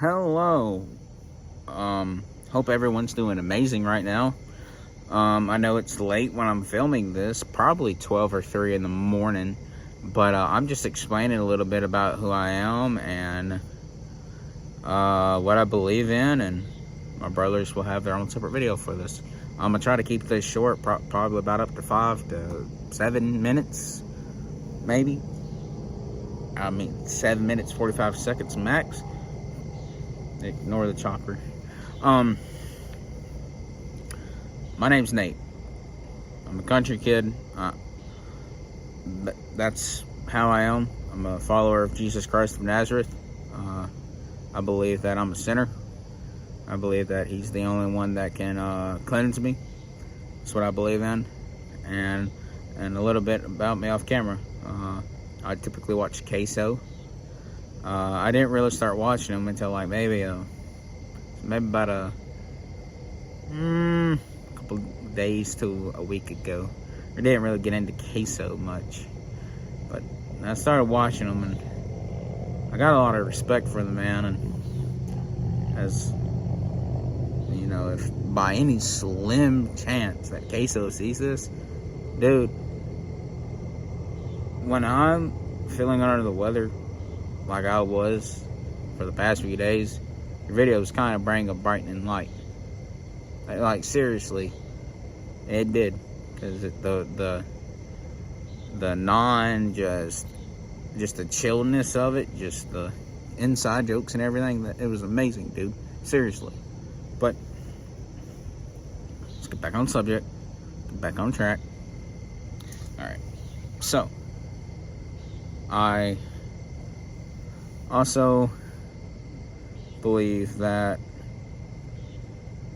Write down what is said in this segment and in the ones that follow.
Hello. Hope everyone's doing amazing right now. I know it's late when I'm filming this, probably 12 or 3 in the morning, but I'm just explaining a little bit about who I am and what I believe in, and my brothers will have their own separate video for this. I'm gonna try to keep this short, probably about up to 5 to 7 minutes, maybe. 7 minutes, 45 seconds max. Ignore the chopper. My name's Nate. I'm a country kid. That's how I am. I'm a follower of Jesus Christ of Nazareth. I believe that I'm a sinner. I believe that he's the only one that can cleanse me. That's what I believe in. And a little bit about me off camera. I typically watch Queso. I didn't really start watching them until like maybe about a couple days to a week ago. I didn't really get into Queso much, but I started watching them, and I got a lot of respect for the man. And as you know, if by any slim chance that Queso sees this, dude, when I'm feeling under the weather like I was for the past few days, your videos kind of bring a brightening light. Like seriously, it did, because the non just the chillness of it, just the inside jokes and everything, that it was amazing, dude. Seriously. But let's get back on subject, get back on track. All right, so I also believe that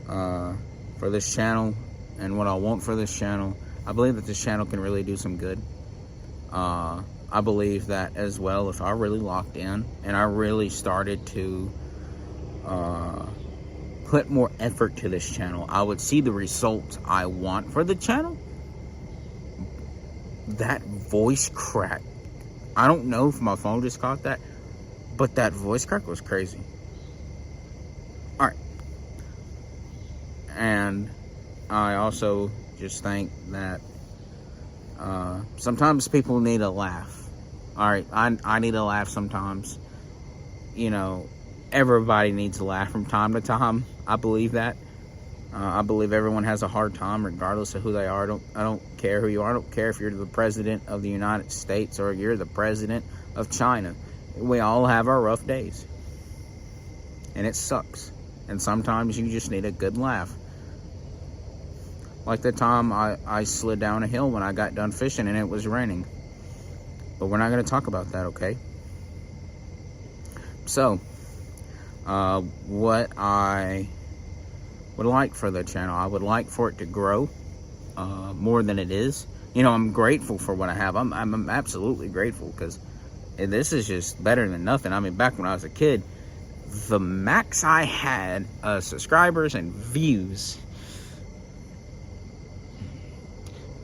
for this channel and what I want for this channel, I believe that this channel can really do some good. I believe that as well, if I really locked in and I really started to put more effort to this channel, I would see the results I want for the channel. That voice crack, I don't know if my phone just caught that, but that voice crack was crazy. All right. And I also just think that sometimes people need a laugh. All right, I need a laugh sometimes. You know, everybody needs a laugh from time to time. I believe that. I believe everyone has a hard time regardless of who they are. I don't care who you are. I don't care if you're the president of the United States or you're the president of China. We all have our rough days. And it sucks. And sometimes you just need a good laugh. Like the time I slid down a hill when I got done fishing and it was raining. But we're not going to talk about that, okay? So, what I would like for the channel, I would like for it to grow more than it is. You know, I'm grateful for what I have. I'm absolutely grateful, because this is just better than nothing. I mean, back when I was a kid, the max I had subscribers and views,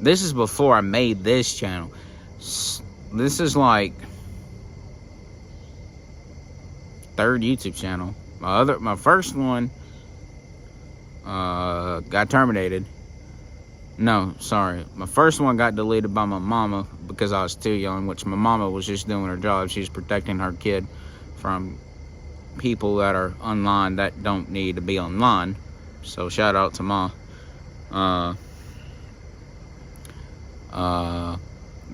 this is before I made this channel. This is like third YouTube channel. My first one got terminated. No, sorry. My first one got deleted by my mama because I was too young, which my mama was just doing her job. She's protecting her kid from people that are online that don't need to be online. So shout out to Ma.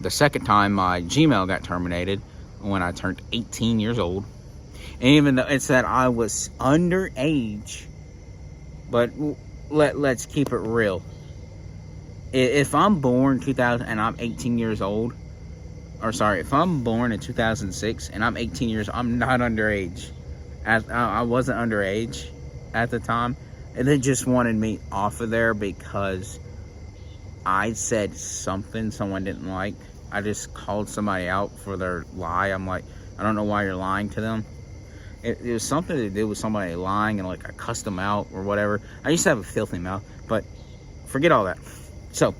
The second time my Gmail got terminated when I turned 18 years old. And even though it said I was underage, but let's keep it real. If I'm born 2000 and I'm 18 years old, or sorry, if I'm born in 2006 and I'm 18 years, I'm not underage. I wasn't underage at the time, and they just wanted me off of there because I said something someone didn't like. I just called somebody out for their lie. I'm like, I don't know why you're lying to them. It was something to do with somebody lying, and like I cussed them out or whatever. I used to have a filthy mouth, but forget all that. So,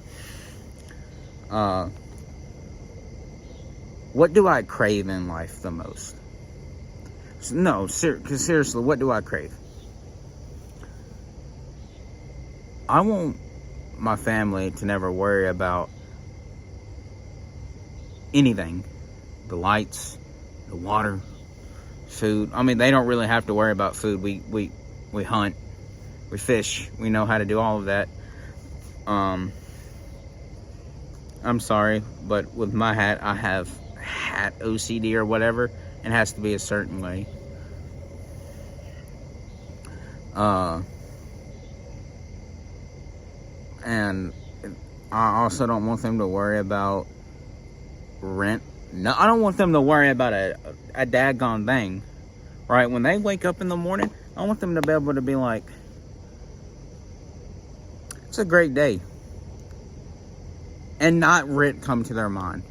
what do I crave in life the most? No, cause seriously, what do I crave? I want my family to never worry about anything. The lights, the water, food. I mean, they don't really have to worry about food. We hunt, we fish, we know how to do all of that. I'm sorry, but with my hat, I have hat OCD or whatever. It has to be a certain way. And I also don't want them to worry about rent. No, I don't want them to worry about a daggone thing. Right? When they wake up in the morning, I want them to be able to be like, it's a great day. And not rent come to their mind.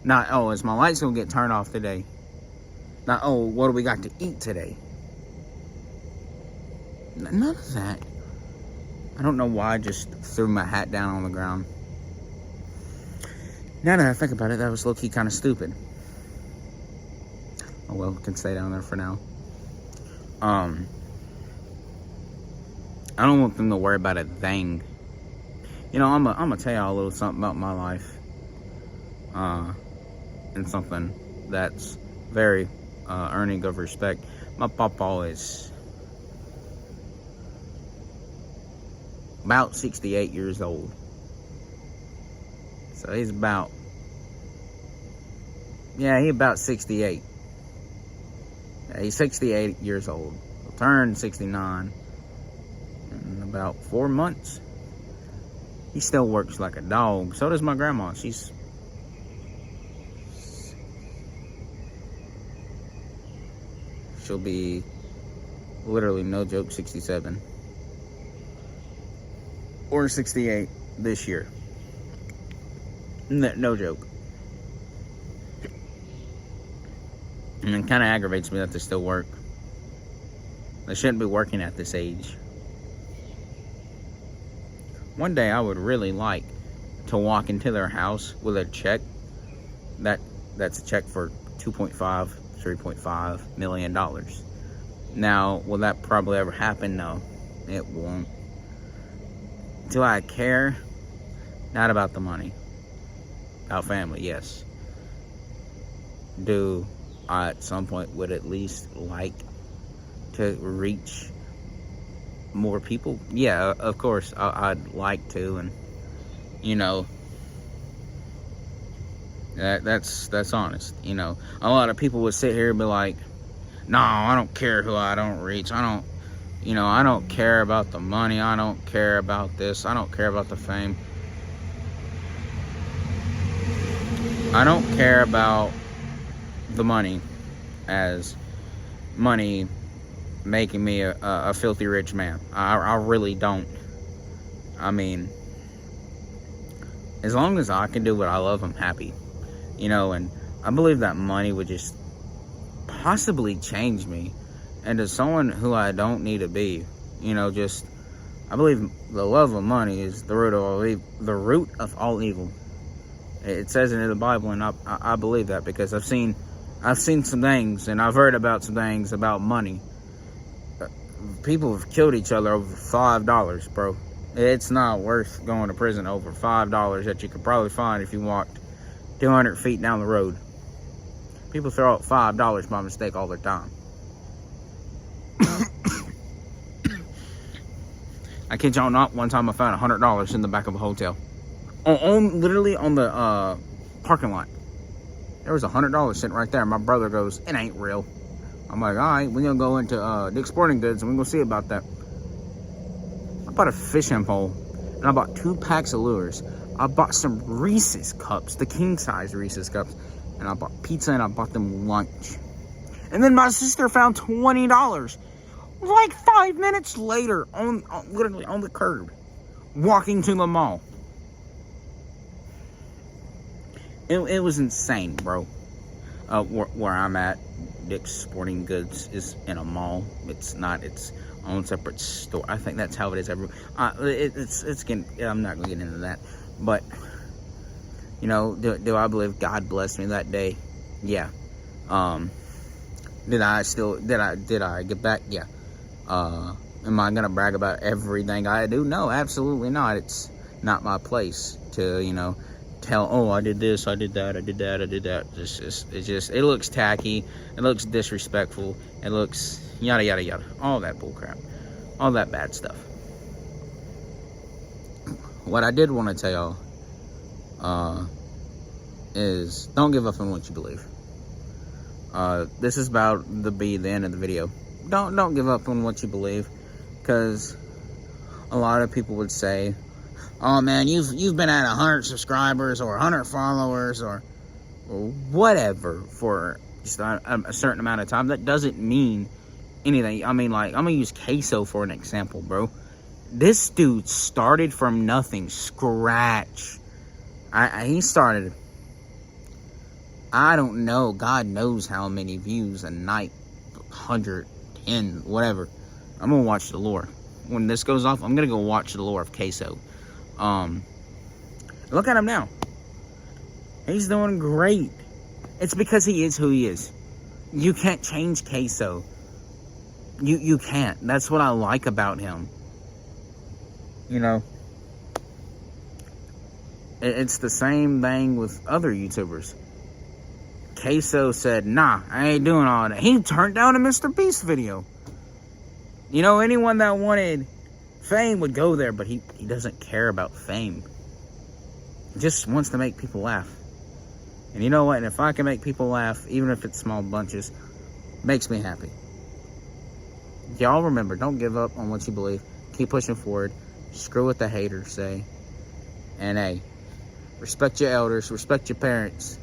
Not, oh, is my lights going to get turned off today? Not, oh, what do we got to eat today? None of that. I don't know why I just threw my hat down on the ground. Now that I think about it, that was low-key kind of stupid. Oh well, it can stay down there for now. I don't want them to worry about a thing. You know, I'm gonna tell y'all a little something about my life. And something that's very earning of respect. My papa is about 68 years old. So he's about, he's about 68. Yeah, he's 68 years old. He'll turn 69 in about 4 months. He still works like a dog. So does my grandma. She'll be, literally, no joke, 67. Or 68 this year. No joke. And it kind of aggravates me that they still work. They shouldn't be working at this age. One day I would really like to walk into their house with a check. That's a check for $3.5 million. Now, will that probably ever happen? No, it won't. Do I care? Not about the money. About family, yes. Do I at some point would at least like to reach more people? Yeah, of course, I'd like to, and you know, that's honest. You know, a lot of people would sit here and be like, no, I don't care who I don't reach. I don't care about the money. I don't care about this. I don't care about the fame. I don't care about the money as money making me a filthy rich man. I really don't. I mean, as long as I can do what I love, I'm happy. You know, and I believe that money would just possibly change me into someone who I don't need to be. You know, just, I believe the love of money is the root of all evil. It says it in the Bible, and I believe that because I've seen some things, and I've heard about some things about money. People have killed each other over $5, bro. It's not worth going to prison over $5 that you could probably find if you walked 200 feet down the road. People throw out $5 by mistake all the time. I kid y'all not, one time I found $100 in the back of a hotel. Literally on the parking lot. There was $100 sitting right there. My brother goes, it ain't real. I'm like, all right, we're gonna go into Dick's Sporting Goods and we're gonna see about that. I bought a fishing pole and I bought 2 packs of lures. I bought some Reese's cups, the king size Reese's cups, and I bought pizza and I bought them lunch. And then my sister found $20 like 5 minutes later literally on the curb, walking to the mall. It was insane, bro. Where I'm at, Dick's Sporting Goods is in a mall. It's not its own separate store. I think that's how it is everywhere. It's getting, I'm not gonna get into that, but you know, do I believe God blessed me that day? Yeah. Did I get back? Yeah. Am I gonna brag about everything I do? No, absolutely not. It's not my place to, tell, oh, I did this, I did that, I did that, I did that. It looks tacky, it looks disrespectful, it looks yada yada yada, all that bullcrap, all that bad stuff. What I did want to tell y'all is don't give up on what you believe. This is about to be the end of the video. Don't give up on what you believe, because a lot of people would say, oh man, you've been at 100 subscribers or 100 followers or whatever for just a certain amount of time. That doesn't mean anything. I mean, like, I'm gonna use Queso for an example, bro. This dude started from nothing, scratch. He started, I don't know, God knows how many views a night, 110, whatever. I'm gonna watch the lore. When this goes off, I'm gonna go watch the lore of Queso. Look at him now. He's doing great. It's because he is who he is. You can't change Queso. You can't. That's what I like about him. It's the same thing with other YouTubers. Queso said, nah, I ain't doing all that. He turned down a Mr. Beast video. Anyone that wanted fame would go there, but he doesn't care about fame. He just wants to make people laugh. And you know what? And if I can make people laugh, even if it's small bunches, makes me happy. Y'all remember, don't give up on what you believe. Keep pushing forward. Screw what the haters say. And hey, respect your elders, respect your parents.